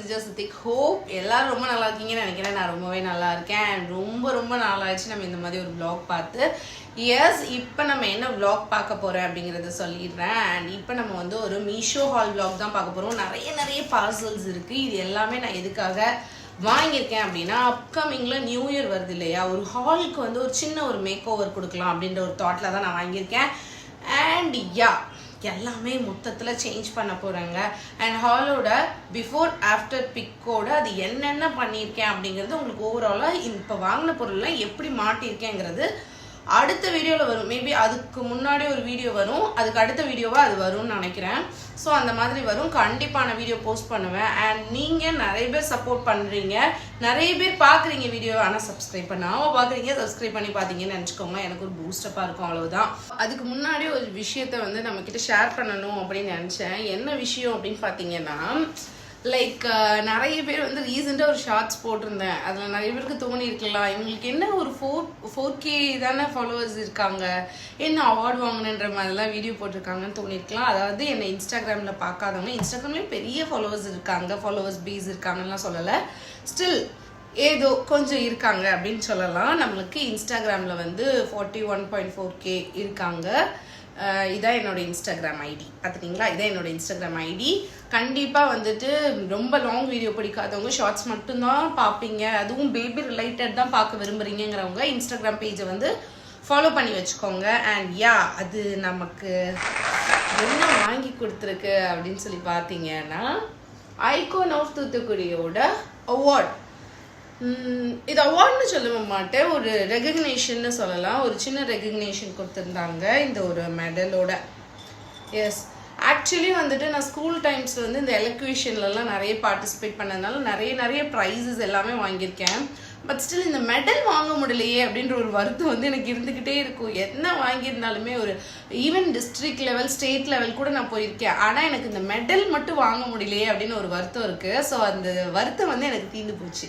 Srija Suthik. Hope எல்லாரும் ரொம்ப நல்லா இருக்கீங்கன்னு நினைக்கிறேன். நான் ரொம்பவே நல்லா இருக்கேன். ரொம்ப நாள் ஆயிடுச்சு நம்ம இந்த மாதிரி ஒரு vlog பார்த்து. எஸ், இப்போ நம்ம என்ன vlog பார்க்க போறோம் அப்படிங்கறத சொல்லிடுறேன். அண்ட் இப்போ நம்ம வந்து ஒரு மீஷோ ஹால் vlog தான் பார்க்க போறோம். நிறைய பார்சல்ஸ் இருக்கு. இது எல்லாமே நான் எதுக்காக வாங்கியிருக்கேன் அப்படின்னா, அப்கமிங்ல நியூ இயர் வருது இல்லையா, ஒரு ஹாலுக்கு வந்து ஒரு சின்ன ஒரு மேக் ஓவர் கொடுக்கலாம் அப்படின்ற ஒரு தாட்ல தான் நான் வாங்கியிருக்கேன். அண்ட் யா, எல்லாமே மொத்தத்தில் சேஞ்ச் பண்ண போகிறாங்க. அண்ட் ஹாலோட பிஃபோர் ஆஃப்டர் பிக்கோட அது என்னென்ன பண்ணியிருக்கேன் அப்படிங்கிறது உங்களுக்கு ஓவராலாக இப்போ வாங்கின பொருள்லாம் எப்படி மாட்டியிருக்கேங்கிறது அடுத்த வீடியோவில் வரும். மேபி அதுக்கு முன்னாடி ஒரு வீடியோ வரும், அதுக்கு அடுத்த வீடியோவாக அது வரும்னு நினைக்கிறேன். ஸோ அந்த மாதிரி வரும். கண்டிப்பாக நான் வீடியோ போஸ்ட் பண்ணுவேன். அண்ட் நீங்கள் நிறைய பேர் சப்போர்ட் பண்ணுறீங்க, நிறைய பேர் பார்க்குறீங்க வீடியோ, ஆனால் சப்ஸ்கிரைப் பண்ணாமல் பார்க்குறீங்க. சப்ஸ்கிரைப் பண்ணி பார்த்தீங்கன்னு நினச்சிக்கோங்க, எனக்கு ஒரு பூஸ்டப்பாக இருக்கும், அவ்வளவுதான். அதுக்கு முன்னாடி ஒரு விஷயத்த வந்து நம்மக்கிட்ட ஷேர் பண்ணணும் அப்படின்னு நினச்சேன். என்ன விஷயம் அப்படின்னு பார்த்தீங்கன்னா, லைக் நிறைய பேர் வந்து ரீசெண்டாக ஒரு ஷார்ட்ஸ் போட்டிருந்தேன். அதில் நிறைய பேருக்கு தோணி இருக்கலாம், இவங்களுக்கு என்ன ஒரு 4K தானே ஃபாலோவர்ஸ் இருக்காங்க, என்ன அவார்டு வாங்கினன்ற மாதிரிலாம் வீடியோ போட்டிருக்காங்கன்னு தோணிருக்கலாம். அதாவது என்னை இன்ஸ்டாகிராமில் பார்க்காதவங்க, இன்ஸ்டாகிராம்லேயும் பெரிய ஃபாலோவர்ஸ் இருக்காங்க, ஃபாலோவர்ஸ் பேஸ் இருக்காங்கலாம் சொல்லலை, ஸ்டில் ஏதோ கொஞ்சம் இருக்காங்க அப்படின்னு சொல்லலாம். நம்மளுக்கு இன்ஸ்டாகிராமில் வந்து 41.4K இருக்காங்க. இதான் என்னோட இன்ஸ்டாகிராம் ஐடி, பார்த்துட்டிங்களா? இதான் என்னோட இன்ஸ்டாகிராம் ஐடி. கண்டிப்பாக வந்துட்டு ரொம்ப லாங் வீடியோ பிடிக்காதவங்க, ஷார்ட்ஸ் மட்டும்தான் பார்ப்பீங்க, அதுவும் பேபி ரிலேட்டட் தான் பார்க்க விரும்புகிறீங்கிறவங்க இன்ஸ்டாகிராம் பேஜை வந்து ஃபாலோ பண்ணி வச்சுக்கோங்க. அண்ட் யா, அது நமக்கு என்ன வாங்கி கொடுத்துருக்கு அப்படின்னு சொல்லி பார்த்தீங்கன்னா, ஐகான் ஆஃப் தூத்துக்குடியோட அவார்ட். இது அவார்ட்னு சொல்ல மாட்டேன், ஒரு ரெகக்னேஷன்னு சொல்லலாம். ஒரு சின்ன ரெகக்னேஷன் கொடுத்துருந்தாங்க இந்த ஒரு மெடலோட. எஸ், ஆக்சுவலி வந்துட்டு நான் ஸ்கூல் டைம்ஸில் வந்து இந்த எலக்யூஷன்லலாம் நிறைய பார்ட்டிசிபேட் பண்ணதுனால நிறைய ப்ரைஸஸ் எல்லாமே வாங்கியிருக்கேன். பட் ஸ்டில் இந்த மெடல் வாங்க முடியலையே அப்படின்ற ஒரு வருத்தம் வந்து எனக்கு இருந்துக்கிட்டே இருக்கும். என்ன வாங்கியிருந்தாலுமே, ஒரு even district level, state level கூட நான் போயிருக்கேன், ஆனால் எனக்கு இந்த மெடல் மட்டும் வாங்க முடியலையே அப்படின்னு ஒரு வருத்தம் இருக்குது. ஸோ அந்த வருத்தம் வந்து எனக்கு தீர்ந்து போச்சு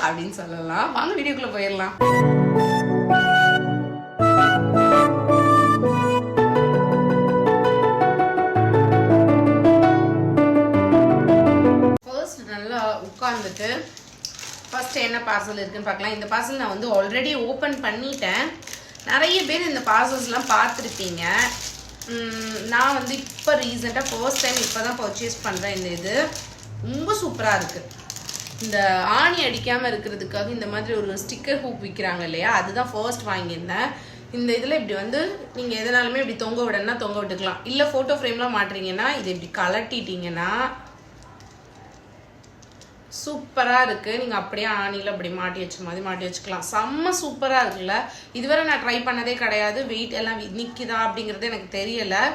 அப்படின்னு சொல்லலாம். வாங்க வீடியோக்குள்ள போயிடலாம். ஃபர்ஸ்ட் நல்லா உட்கார்ந்துட்டு ஃபர்ஸ்ட் என்ன பார்சல் இருக்குன்னு பார்க்கலாம். இந்த பார்சல் நான் வந்து ஆல்ரெடி ஓப்பன் பண்ணிட்டேன். நிறைய பேர் இந்த பார்சல்ஸ்லாம் பார்த்துருப்பீங்க. நான் வந்து இப்போ ரீசெண்டாக ஃபர்ஸ்ட் டைம் இப்போ தான் பர்ச்சேஸ் பண்ணுறேன். இது ரொம்ப சூப்பராக இருக்குது. இந்த ஆணி அடிக்காமல் இருக்கிறதுக்காக இந்த மாதிரி ஒரு ஸ்டிக்கர் ஹூப் விற்கிறாங்க இல்லையா, அதுதான் ஃபர்ஸ்ட் வாங்கியிருந்தேன். இந்த இதில் இப்படி வந்து நீங்கள் எதனாலுமே இப்படி தொங்க விடணும்னா தொங்க விட்டுக்கலாம். இல்லை ஃபோட்டோ ஃப்ரேம்லாம் மாட்டுறீங்கன்னா இதை இப்படி கலட்டிட்டீங்கன்னா சூப்பராக இருக்குது. நீங்கள் அப்படியே ஆணியில் அப்படி மாட்டி வச்ச மாதிரி மாட்டி வச்சுக்கலாம். செம்ம சூப்பராக இருக்குல்ல. இதுவரை நான் ட்ரை பண்ணதே கிடையாது. வெயிட் எல்லாம் நிற்கிதா அப்படிங்கிறது எனக்கு தெரியலை,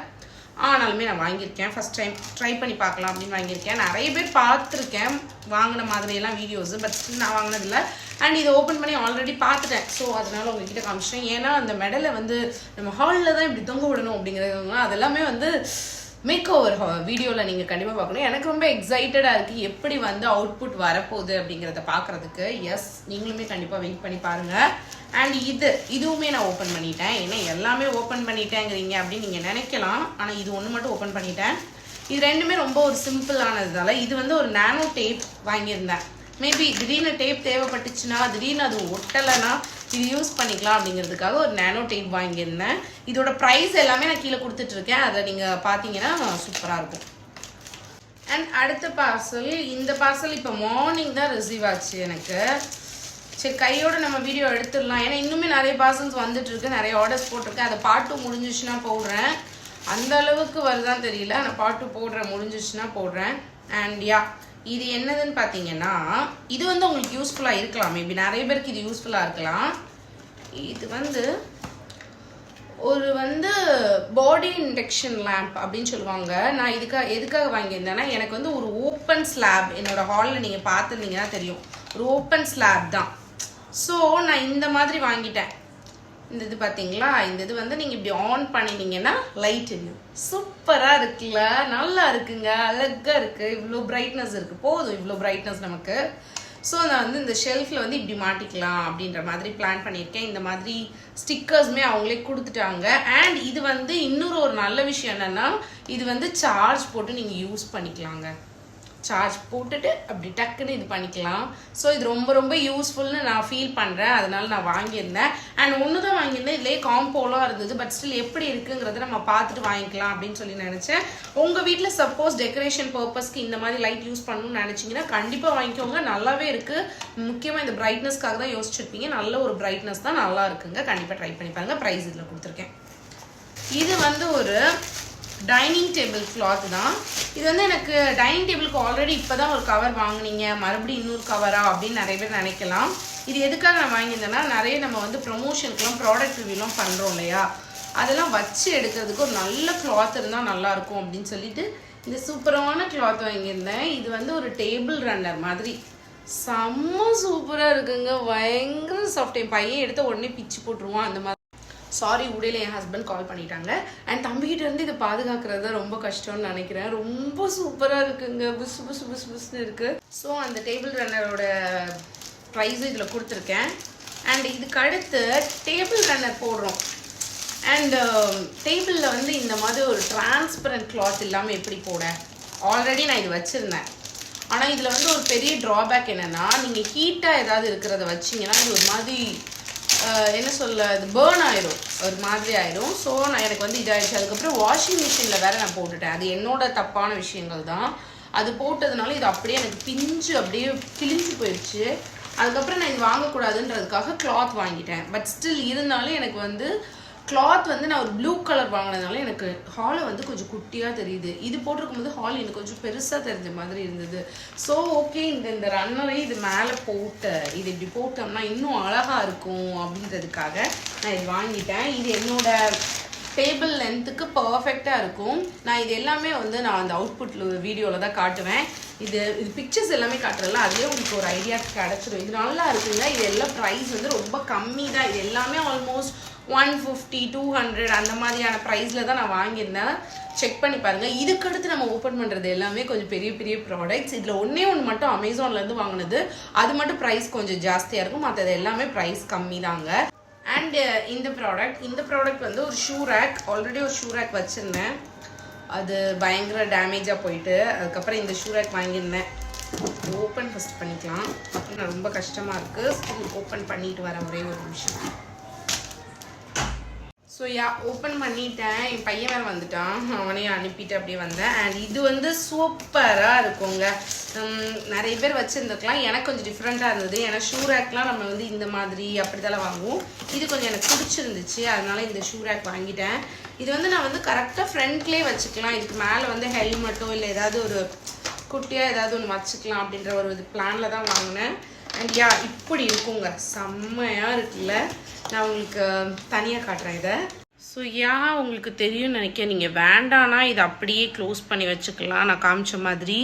ஆனாலுமே நான் வாங்கியிருக்கேன். ஃபஸ்ட் டைம் ட்ரை பண்ணி பார்க்கலாம் அப்படின்னு வாங்கியிருக்கேன். நிறைய பேர் பார்த்துருக்கேன் வாங்கின மாதிரியெல்லாம் வீடியோஸு, பட் ஸ்டில் நான் வாங்கினதில்லை. அண்ட் இதை ஓப்பன் பண்ணி ஆல்ரெடி பார்த்துட்டேன். ஸோ அதனால் உங்ககிட்ட காமிச்சிட்டேன். ஏன்னா அந்த மெடலை வந்து நம்ம ஹாலில் தான் இப்படி தொங்க விடணும் அப்படிங்கிறது, அதெல்லாமே வந்து மேக் ஓவர் வீடியோவில் நீங்கள் கண்டிப்பாக பார்க்கணும். எனக்கு ரொம்ப எக்ஸைட்டடாக இருக்குது எப்படி வந்து அவுட்புட் வரப்போகுது அப்படிங்கிறத பார்க்குறதுக்கு. எஸ், நீங்களுமே கண்டிப்பாக வெயிட் பண்ணி பாருங்கள். அண்ட் இதுவுமே நான் ஓப்பன் பண்ணிட்டேன். ஏன்னா எல்லாமே ஓப்பன் பண்ணிட்டேங்கிறீங்க அப்படின்னு நீங்கள் நினைக்கலாம், ஆனால் இது ஒன்று மட்டும் ஓப்பன் பண்ணிட்டேன். இது ரெண்டுமே ரொம்ப ஒரு சிம்பிளானதுனால, இது வந்து ஒரு நானோ டேப் வாங்கியிருந்தேன். மேபி திடீர்னு டேப் தேவைப்பட்டுச்சுன்னா, திடீர்னு அது ஒட்டலைன்னா இது யூஸ் பண்ணிக்கலாம் அப்படிங்கிறதுக்காக ஒரு நானோ டேப் வாங்கியிருந்தேன். இதோட ப்ரைஸ் எல்லாமே நான் கீழே கொடுத்துட்ருக்கேன், அதை நீங்கள் பார்த்தீங்கன்னா சூப்பராக இருக்கும். அண்ட் அடுத்த பார்சல், இந்த பார்சல் இப்போ மார்னிங் தான் ரிசீவ் ஆச்சு எனக்கு. சரி, கையோடு நம்ம வீடியோ எடுத்துடலாம். ஏன்னா இன்னுமே நிறைய பார்சல்ஸ் வந்துட்டுருக்கு, நிறைய ஆர்டர்ஸ் போட்டிருக்கேன். அதை பார்ட் 2 முடிஞ்சிச்சுன்னா போடுறேன். அந்த அளவுக்கு வருதான்னு தெரியல, ஆனால் பார்ட் 2 போடுறேன், முடிஞ்சிச்சுன்னா போடுறேன். அண்ட் யா, இது என்னதுன்னு பார்த்தீங்கன்னா, இது வந்து உங்களுக்கு யூஸ்ஃபுல்லாக இருக்கலாம். மேபி நிறைய பேருக்கு இது யூஸ்ஃபுல்லாக இருக்கலாம். இது வந்து ஒரு வந்து பாடி இண்டக்ஷன் லேம்ப் அப்படின்னு சொல்லுவாங்க. நான் எதுக்காக வாங்கியிருந்தேன்னா, எனக்கு வந்து ஒரு ஓப்பன் ஸ்லாப் என்னோட ஹாலில் நீங்கள் பார்த்துருந்தீங்கன்னா தெரியும், ஒரு ஓப்பன் ஸ்லாப் தான். ஸோ நான் இந்த மாதிரி வாங்கிட்டேன். இந்த இது பார்த்தீங்களா, இந்த இது வந்து நீங்கள் இப்படி ஆன் பண்ணிட்டீங்கன்னா லைட் எரியும். சூப்பராக இருக்குல்ல, நல்லா இருக்குங்க, அழகாக இருக்குது. இவ்வளோ பிரைட்னஸ் இருக்குது, போதும் இவ்வளோ பிரைட்னஸ் நமக்கு. ஸோ நான் வந்து இந்த ஷெல்ஃபில் வந்து இப்படி மாட்டிக்கலாம் அப்படின்ற மாதிரி பிளான் பண்ணியிருக்கேன். இந்த மாதிரி ஸ்டிக்கர்ஸுமே அவங்களே கொடுத்துட்டாங்க. அண்ட் இது வந்து இன்னொரு ஒரு நல்ல விஷயம் என்னென்னா, இது வந்து சார்ஜ் போட்டு நீங்கள் யூஸ் பண்ணிக்கலாங்க. சார்ஜ் போட்டுட்டு அப்படி டக்குன்னு இது பண்ணிக்கலாம். ஸோ இது ரொம்ப ரொம்ப யூஸ்ஃபுல்னு நான் ஃபீல் பண்ணுறேன். அதனால நான் வாங்கியிருந்தேன். அண்ட் ஒன்று தான் வாங்கியிருந்தேன். இதுலேயே காம்போலாம் இருந்தது. பட் ஸ்டில் எப்படி இருக்குங்கிறத நம்ம பார்த்துட்டு வாங்கிக்கலாம் அப்படின்னு சொல்லி நினச்சேன். உங்கள் வீட்டில் சப்போஸ் டெக்கரேஷன் பர்பஸ்க்கு இந்த மாதிரி லைட் யூஸ் பண்ணணும்னு நினச்சிங்கன்னா கண்டிப்பாக வாங்கிக்கோங்க. நல்லாவே இருக்குது. முக்கியமாக இந்த பிரைட்னஸ்க்காக தான் யோசிச்சிருப்பீங்க. நல்ல ஒரு பிரைட்னஸ் தான், நல்லா இருக்குங்க. கண்டிப்பாக ட்ரை பண்ணி பாருங்க. ப்ரைஸ் இதில் கொடுத்துருக்கேன். இது வந்து ஒரு டைனிங் டேபிள் கிளாத் தான். இது வந்து எனக்கு டைனிங் டேபிளுக்கு ஆல்ரெடி இப்போ தான் ஒரு கவர் வாங்கினீங்க, மறுபடியும் இன்னொரு கவரா அப்படின்னு நிறைய பேர் நினைக்கலாம். இது எதுக்காக நான் வாங்கியிருந்தேன்னா, நிறைய நம்ம வந்து ப்ரொமோஷனுக்குலாம் ப்ராடக்ட் ரிவ்யூலாம் பண்ணுறோம் இல்லையா, அதெல்லாம் வச்சு எடுக்கிறதுக்கு ஒரு நல்ல கிளாத் இருந்தால் நல்லாயிருக்கும் அப்படின்னு சொல்லிட்டு இந்த சூப்பரான கிளாத் வாங்கியிருந்தேன். இது வந்து ஒரு டேபிள் ரன்னர் மாதிரி செம்ம சூப்பராக இருக்குங்க. பயங்கர சாஃப்ட். என் பையன் எடுத்த உடனே பிச்சு போட்டுருவான் அந்த மாதிரி. சாரி, உடையில என் ஹஸ்பண்ட் கால் பண்ணிட்டாங்க. அண்ட் தம்பிக்கிட்ட இருந்து இதை பாதுகாக்கிறது தான் ரொம்ப கஷ்டம்னு நினைக்கிறேன். ரொம்ப சூப்பராக இருக்குங்க. புஸ் புஸ் புஸ் புஸ்ன்னு இருக்குது. ஸோ அந்த டேபிள் ரன்னரோட ப்ரைஸும் இதில் கொடுத்துருக்கேன். அண்ட் இதுக்கு அடுத்து டேபிள் ரன்னர் போடுறோம். அண்ட் டேபிளில் வந்து இந்த மாதிரி ஒரு டிரான்ஸ்பரண்ட் கிளாத் இல்லாமல் எப்படி போட, ஆல்ரெடி நான் இது வச்சுருந்தேன். ஆனால் இதில் வந்து ஒரு பெரிய ட்ராபேக் என்னென்னா, நீங்கள் ஹீட்டாக ஏதாவது இருக்கிறத வச்சிங்கன்னா இது ஒரு மாதிரி என்ன சொல்ல, இது பேர்ன் ஆயிரும், ஒரு மாதிரி ஆயிரும். ஸோ நான் எனக்கு வந்து இதாகிடுச்சு. அதுக்கப்புறம் வாஷிங் மிஷினில் வேறு நான் போட்டுட்டேன். அது என்னோட தப்பான விஷயங்கள் தான். அது போட்டதுனால இது அப்படியே எனக்கு பிஞ்சு அப்படியே கிழிஞ்சு போயிடுச்சு. அதுக்கப்புறம் நான் இது வாங்கக்கூடாதுன்றதுக்காக கிளாத் வாங்கிட்டேன். பட் ஸ்டில் இருந்தாலும் எனக்கு வந்து கிளாத் வந்து நான் ஒரு ப்ளூ கலர் வாங்கினதுனால எனக்கு ஹாலை வந்து கொஞ்சம் குட்டியாக தெரியுது. இது போட்டிருக்கும் போது ஹால் எனக்கு கொஞ்சம் பெருசாக தெரிஞ்ச மாதிரி இருந்தது. ஸோ ஓகே, இந்த ரன்னரை இது மேலே போட்டு இது இப்படி போட்டோம்னா இன்னும் அழகாக இருக்கும் அப்படின்றதுக்காக நான் இது வாங்கிட்டேன். இது என்னோட டேபிள் லென்த்துக்கு பர்ஃபெக்டாக இருக்கும். நான் இது எல்லாமே வந்து நான் அந்த அவுட்புட் வீடியோவில் தான் காட்டுவேன். இது பிக்சர்ஸ் எல்லாமே காட்டுறதில்ல, அதுலேயே உங்களுக்கு ஒரு ஐடியா கிடச்சிடும். இது நல்லா இருக்குங்க. இது எல்லாம் ப்ரைஸ் வந்து ரொம்ப கம்மி தான். இது எல்லாமே ஆல்மோஸ்ட் 150, 200 அந்த மாதிரியான ப்ரைஸில் தான் நான் வாங்கியிருந்தேன். செக் பண்ணி பாருங்கள். இதுக்கடுத்து நம்ம ஓப்பன் பண்ணுறது எல்லாமே கொஞ்சம் பெரிய பெரிய ப்ராடக்ட்ஸ். இதில் ஒன்றே ஒன்று மட்டும் அமேசான்லேருந்து வாங்கினது, அது மட்டும் ப்ரைஸ் கொஞ்சம் ஜாஸ்தியாக இருக்கும். மற்றது எல்லாமே ப்ரைஸ் கம்மி தாங்க. அண்ட் இந்த ப்ராடக்ட் வந்து ஒரு ஷூ ரேக். ஆல்ரெடி ஒரு ஷூ ரேக் வச்சுருந்தேன், அது பயங்கர டேமேஜாக போயிட்டு அதுக்கப்புறம் இந்த ஷூ ரேக் வாங்கியிருந்தேன். ஓப்பன் ஃபஸ்ட் பண்ணிக்கலாம். அப்புறம் ரொம்ப கஷ்டமாக இருக்குது. ஸ்டில் ஓப்பன் பண்ணிட்டு வரேன், ஒரே ஒரு நிமிஷம். ஸோ ஓப்பன் பண்ணிட்டேன். என் பையன் வேறு வந்துட்டான், அவனையும் அனுப்பிட்டு அப்படியே வந்தேன். அண்ட் இது வந்து சூப்பராக இருக்குங்க. நிறைய பேர் வச்சுருந்துருக்கலாம். எனக்கு கொஞ்சம் டிஃப்ரெண்ட்டாக இருந்தது. ஏன்னா ஷூ ரேக்லாம் நம்ம வந்து இந்த மாதிரி அப்படி தான் வாங்குவோம். இது கொஞ்சம் எனக்கு பிடிச்சிருந்துச்சு, அதனால இந்த ஷூ ரேக் வாங்கிட்டேன். இது வந்து நான் வந்து கரெக்டாக ஃப்ரண்ட்லேயே வச்சுக்கலாம். இதுக்கு மேலே வந்து ஹெல்மெட்டோ இல்லை ஏதாவது ஒரு குட்டியாக ஏதாவது ஒன்று வச்சுக்கலாம் அப்படின்ற ஒரு இது பிளானில் தான் வாங்கினேன். அண்ட் இப்படி இருக்குங்க. செம்மையாக இருக்குல்ல. நான் உங்களுக்கு தனியாக காட்டுறேன் இதை. ஸோ உங்களுக்கு தெரியும்னு நினைக்கிறேன். நீங்கள் வேண்டானா இதை அப்படியே க்ளோஸ் பண்ணி வச்சுக்கலாம். நான் காமிச்ச மாதிரி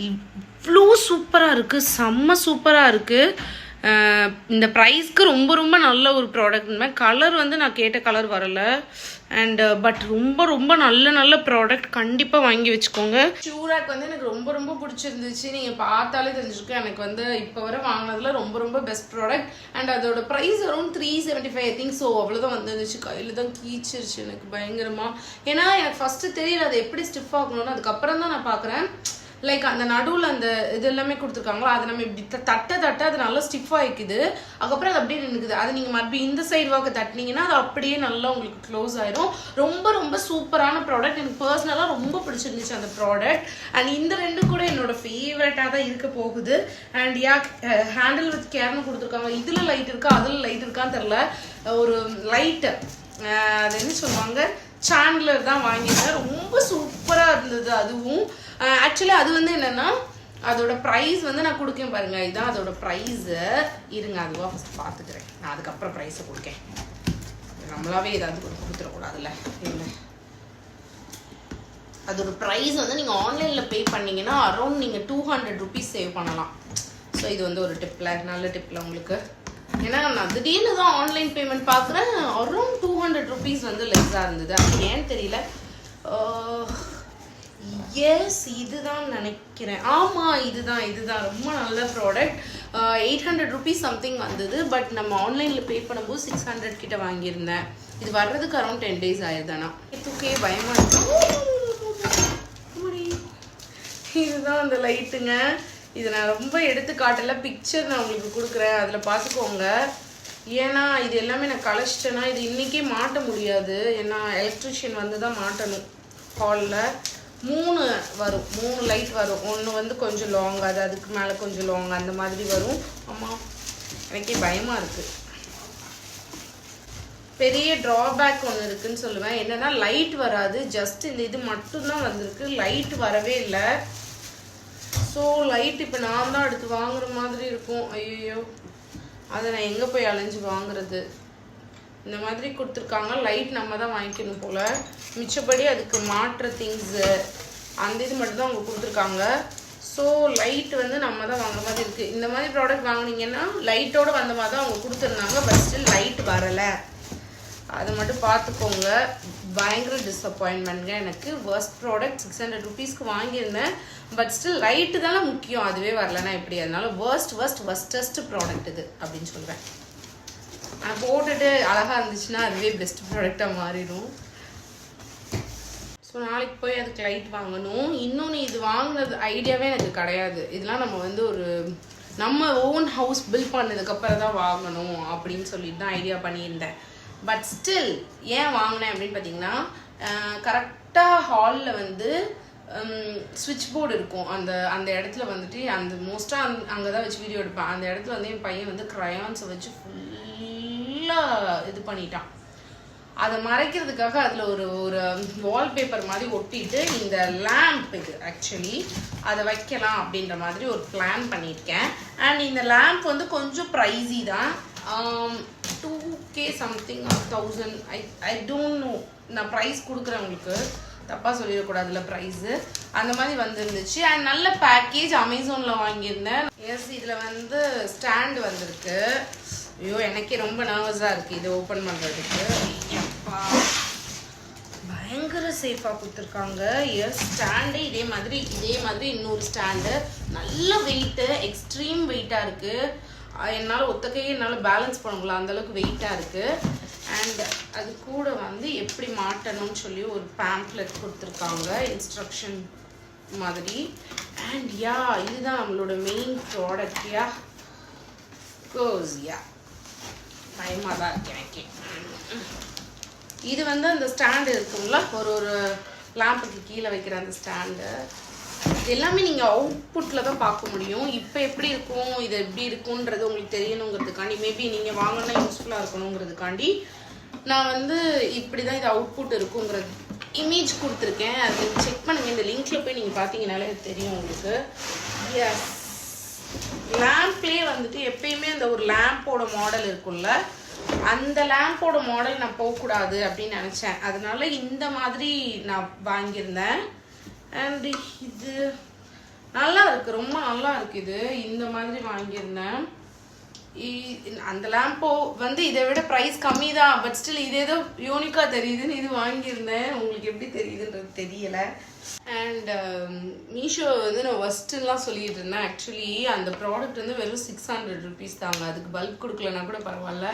இவ்வளோ சூப்பராக இருக்குது, செம்ம சூப்பராக இருக்குது. இந்த ப்ரைஸ்க்கு ரொம்ப ரொம்ப நல்ல ஒரு ப்ராடக்ட். கலர் வந்து நான் கேட்ட கலர் வரலை. அண்ட் பட் ரொம்ப ரொம்ப நல்ல ப்ராடக்ட். கண்டிப்பாக வாங்கி வச்சுக்கோங்க. ஷூ ரேக் வந்து எனக்கு ரொம்ப ரொம்ப பிடிச்சிருந்துச்சு. நீங்கள் பார்த்தாலே தெரிஞ்சுருக்கு. எனக்கு வந்து இப்போ வரை வாங்கினதுல ரொம்ப ரொம்ப பெஸ்ட் ப்ராடக்ட். அண்ட் அதோட price around 375 I think. So அவ்வளோதான் வந்துருந்துச்சு. கையில் தான் கீச்சிருச்சு எனக்கு பயங்கரமாக. ஏன்னா எனக்கு ஃபஸ்ட்டு தெரியல அது எப்படி ஸ்டிஃப் ஆகணும்னு. அதுக்கப்புறம் தான் நான் பார்க்குறேன். லைக் அந்த நடுவில் அந்த இது எல்லாமே கொடுத்துருக்காங்களோ, அதை நம்ம இப்படி தட்ட அது நல்லா ஸ்டிஃபாக இருக்குது. அதுக்கப்புறம் அது அப்படியே நின்றுக்குது. அது நீங்கள் மறுபடியும் இந்த சைடு வாக்கு தட்டினீங்கன்னா அது அப்படியே நல்லா உங்களுக்கு க்ளோஸ் ஆயிரும். ரொம்ப ரொம்ப சூப்பரான ப்ராடக்ட். எனக்கு பர்சனலாக ரொம்ப பிடிச்சிருந்துச்சு அந்த ப்ராடக்ட். அண்ட் இந்த ரெண்டும் கூட என்னோட ஃபேவரட்டாக தான் இருக்க போகுது. அண்ட் ஹேண்டில் வித் கேர்னு கொடுத்துருக்காங்க. இதில் லைட் இருக்கா அதில் லைட் இருக்கான்னு தெரில. ஒரு லைட்டு அது என்ன சொல்லுவாங்க, சாண்ட்லர் தான் வாங்கியிருந்தேன். ரொம்ப சூப்பராக இருந்தது. அதுவும் ஆக்சுவலி அது வந்து என்னென்னா அதோட ப்ரைஸ் வந்து நான் கொடுக்கேன் பாருங்கள். இதுதான் அதோட ப்ரைஸு. இருங்க, அதுவாக ஃபஸ்ட் பார்த்துக்கிறேன். நான் அதுக்கப்புறம் ப்ரைஸை கொடுக்கேன். நம்மளாவே ஏதாவது கொடுத்துடக்கூடாதுல்ல. இல்லை, அதோட ப்ரைஸ் வந்து நீங்கள் ஆன்லைனில் பே பண்ணிங்கன்னா அரௌண்ட் நீங்கள் 200 rupees சேவ் பண்ணலாம். ஸோ இது வந்து ஒரு டிப்பில், நல்ல டிப்பில் உங்களுக்கு. ஏன்னா நான் திடீர்னு தான் ஆன்லைன் பேமெண்ட் பார்க்குறேன், அரௌண்ட் 200 rupees வந்து லெஸ்ஸாக இருந்தது. அது ஏன்னு தெரியல. எஸ், இதுதான் நினைக்கிறேன். ஆமாம், இதுதான் ரொம்ப நல்ல ப்ராடக்ட். 800 rupees சம்திங் வந்தது. பட் நம்ம ஆன்லைனில் பே பண்ணும்போது 600 கிட்ட வாங்கியிருந்தேன். இது வர்றதுக்கு அரௌண்ட் 10 days ஆயிருதானா. இதுக்கே பயமாக இருக்கும். இதுதான் அந்த லைட்டுங்க. இதை நான் ரொம்ப எடுத்து காட்டல, பிக்சர் நான் உங்களுக்கு கொடுக்குறேன், அதில் பார்த்துக்கோங்க. ஏன்னா இது எல்லாமே நான் கலைச்சிட்டேன்னா இது இன்றைக்கே மாட்ட முடியாது. ஏன்னா எலக்ட்ரிஷியன் வந்து தான் மாட்டணும். ஹாலில் 3 வரும், 3 லைட் வரும். ஒன்று வந்து கொஞ்சம் லாங், அதுக்கு மேலே கொஞ்சம் லாங், அந்த மாதிரி வரும். ஆமாம், எனக்கே பயமாக இருக்குது. பெரிய ட்ராபேக் ஒன்று இருக்குதுன்னு சொல்லுவேன். என்னென்னா லைட் வராது, ஜஸ்ட் இந்த இது மட்டும்தான் வந்திருக்கு, லைட் வரவே இல்லை. ஸோ லைட் இப்போ நான் தான் எடுத்து வாங்குற மாதிரி இருக்கும். ஐயோ, அதை நான் எங்கே போய் அலைஞ்சு வாங்குறது? இந்த மாதிரி கொடுத்துருக்காங்க. லைட் நம்ம தான் வாங்கிக்கணும் போல். மிச்சப்படி அதுக்கு மாற்ற திங்ஸு அந்த இது மட்டும் தான் அவங்க கொடுத்துருக்காங்க. ஸோ லைட் வந்து நம்ம தான் வாங்குற மாதிரி இருக்குது. இந்த மாதிரி ப்ராடக்ட் வாங்கினீங்கன்னா லைட்டோடு வந்த மாதிரி தான் அவங்க கொடுத்துருந்தாங்க. பட் ஸ்டில் லைட் வரலை, அதை மட்டும் பார்த்துக்கோங்க. பயங்கர டிஸப்பாயின்மெண்ட்ங்க எனக்கு. வர்ஸ்ட் ப்ராடக்ட் 600 ருபீஸ்க்கு வாங்கியிருந்தேன். பட் ஸ்டில் லைட்டு தானே முக்கியம், அதுவே வரலன்னா எப்படி? அதனால வர்ஸ்டஸ்ட் ப்ராடக்ட் இது அப்படின்னு சொல்கிறேன். நான் போட்டுட்டு அழகாக இருந்துச்சுன்னா அதுவே பெஸ்ட் ப்ராடக்டாக மாறிடும். ஸோ நாளைக்கு போய் அதுக்கு லைட் வாங்கணும். இன்னொன்று, இது வாங்கினது ஐடியாவே எனக்கு கிடையாது. இதெல்லாம் நம்ம வந்து நம்ம ஓன் ஹவுஸ் பில்ட் பண்ணதுக்கப்புறம் தான் வாங்கணும் அப்படின்னு சொல்லிட்டு தான் ஐடியா பண்ணியிருந்தேன். பட் ஸ்டில் ஏன் வாங்கினேன் அப்படின்னு பார்த்தீங்கன்னா, கரெக்டாக ஹாலில் வந்து ஸ்விட்ச் போர்டு இருக்கும். அந்த இடத்துல வந்துட்டு அந்த மோஸ்ட்டாக அங்கே தான் வச்சு வீடியோ எடுப்பேன். அந்த இடத்துல வந்து என் பையன் வந்து க்ரையான்ஸை வச்சு ஃபுல்லாக இது பண்ணிட்டான். அதை மறைக்கிறதுக்காக அதில் ஒரு வால்பேப்பர் மாதிரி ஒட்டிட்டு இந்த லேம்ப், இது ஆக்சுவலி அதை வைக்கலாம் அப்படின்ற மாதிரி ஒரு பிளான் பண்ணியிருக்கேன். அண்ட் இந்த லேம்ப் வந்து கொஞ்சம் ப்ரைஸி தான். 2K something R 1000, I don't know. நான் ப்ரைஸ் கொடுக்குறவங்களுக்கு தப்பாக சொல்லிடக்கூடாதுல ப்ரைஸு. அந்த மாதிரி வந்துருந்துச்சு. அண்ட் நல்ல பேக்கேஜ் அமேசானில் வாங்கியிருந்தேன். எஸ், இதில் வந்து ஸ்டாண்டு வந்திருக்கு. ஐயோ, எனக்கே ரொம்ப நர்வஸாக இருக்குது இது ஓப்பன் பண்ணுறதுக்கு. பயங்கர சேஃபாக கொடுத்துருக்காங்க. எஸ், ஸ்டாண்டு இதே மாதிரி இன்னொரு ஸ்டாண்டு. நல்ல வெயிட்டு, எக்ஸ்ட்ரீம் வெயிட்டாக இருக்குது. என்னால் ஒத்தக்கையே என்னால் பேலன்ஸ் பண்ண முடியல, அந்தளவுக்கு வெயிட்டாக இருக்குது. அண்ட் அது கூட வந்து எப்படி மாட்டணும்னு சொல்லி ஒரு பேம்ப்ளெட் கொடுத்துருக்காங்க, இன்ஸ்ட்ரக்ஷன் மாதிரி. அண்ட் யா, இதுதான் நம்மளோட மெயின் ப்ராடக்ட். யா கோஸ், யா பயமாக தான் இருக்கு எனக்கு. இது வந்து அந்த ஸ்டாண்டு இருக்குங்களா, ஒரு லேம்புக்கு கீழே வைக்கிற அந்த ஸ்டாண்டு. எல்லாமே நீங்கள் அவுட்புட்டில் தான் பார்க்க முடியும். இப்போ எப்படி இருக்கும், இது எப்படி இருக்குன்றது உங்களுக்கு தெரியணுங்கிறதுக்காண்டி, மேபி நீங்கள் வாங்கினா யூஸ்ஃபுல்லாக இருக்கணுங்கிறதுக்காண்டி நான் வந்து இப்படி தான் இது அவுட்புட் இருக்குங்கிறது இமேஜ் கொடுத்துருக்கேன். அது செக் பண்ணுங்கள். இந்த லிங்க்கில் போய் நீங்கள் பார்த்தீங்கனாலே தெரியும் உங்களுக்கு. எஸ், லேம்ப்லேயே வந்துட்டு எப்பயுமே அந்த ஒரு லேம்போட மாடல் இருக்கும்ல, அந்த லேம்போட மாடல் நான் போகக்கூடாது அப்படின்னு நினச்சேன். அதனால இந்த மாதிரி நான் வாங்கியிருந்தேன். அண்ட் இது நல்லா இருக்குது, ரொம்ப நல்லா இருக்குது. இது இந்த மாதிரி வாங்கியிருந்தேன். அந்த லேம்போ வந்து இதை விட ப்ரைஸ் கம்மி தான். பட் ஸ்டில் இது ஏதோ யூனிக்காக தெரியுதுன்னு இது வாங்கியிருந்தேன். உங்களுக்கு எப்படி தெரியுதுன்றது தெரியலை. அண்ட் மீஷோ வந்து நான் ஃபஸ்ட்டுலாம் சொல்லிட்டு இருந்தேன். ஆக்சுவலி அந்த ப்ராடக்ட் வந்து வெறும் 600 ருபீஸ் தாங்க. அதுக்கு பல்ப் கொடுக்கலன்னா கூட பரவாயில்ல.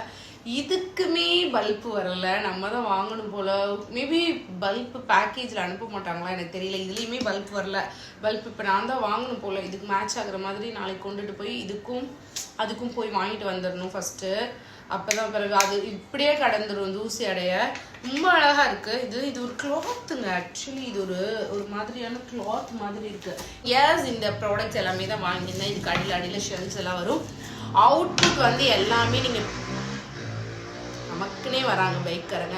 இதுக்குமே பல்ப்பு வரலை, நம்ம தான் வாங்கணும் போல். மேபி பல்ப்பு பேக்கேஜில் அனுப்ப மாட்டாங்களா எனக்கு தெரியல. இதுலேயுமே பல்ப் வரல. பல்ப் இப்போ நான் தான் வாங்கணும் போல். இதுக்கு மேட்ச் ஆகிற மாதிரி நாளைக்கு கொண்டுட்டு போய் அதுக்கும் போய் வாங்கிட்டு வந்துடணும் ஃபஸ்ட்டு. அப்போ தான் பிறகு அது இப்படியே கடந்துடும் தூசி அடைய. ரொம்ப அழகாக இருக்குது. இது ஒரு கிளாத்துங்க. ஆக்சுவலி இது ஒரு மாதிரியான கிளாத் மாதிரி இருக்குது. எஸ், இந்த ப்ராடக்ட்ஸ் எல்லாமே தான் வாங்கியிருந்தேன். இதுக்கு அடியில் ஷெல்ஸ் எல்லாம் வரும். அவுட்புட் வந்து எல்லாமே நீங்கள் நமக்குன்னே வராங்க பைக்கருங்க.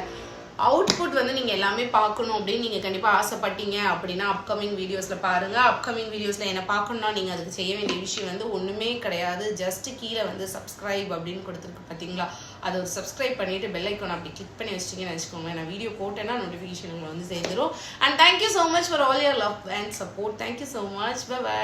அவுட்புட் வந்து நீங்கள் எல்லாமே பார்க்கணும் அப்படின்னு நீங்கள் கண்டிப்பாக ஆசைப்பட்டீங்க அப்படின்னா அப்கமிங் வீடியோஸில் பாருங்கள். அப்கமிங் வீடியோஸில் என்ன பார்க்கணுன்னா நீங்கள் அதுக்கு செய்ய வேண்டிய விஷயம் வந்து ஒன்றுமே கிடையாது. ஜஸ்ட்டு கீழே வந்து சப்ஸ்கிரைப் அப்படின்னு கொடுத்துருக்கு பார்த்தீங்களா, அதை ஒரு சப்ஸ்கிரைப் பண்ணிவிட்டு பெல் ஐக்கான் அப்படி கிளிக் பண்ணி வச்சிட்டிங்கன்னு வச்சுக்கோங்க. நான் வீடியோ போட்டேன்னா நோட்டிஃபிகேஷன் உங்களை வந்து சேர்ந்துடும். And thank you so much for all your love and support. Thank you so much. By.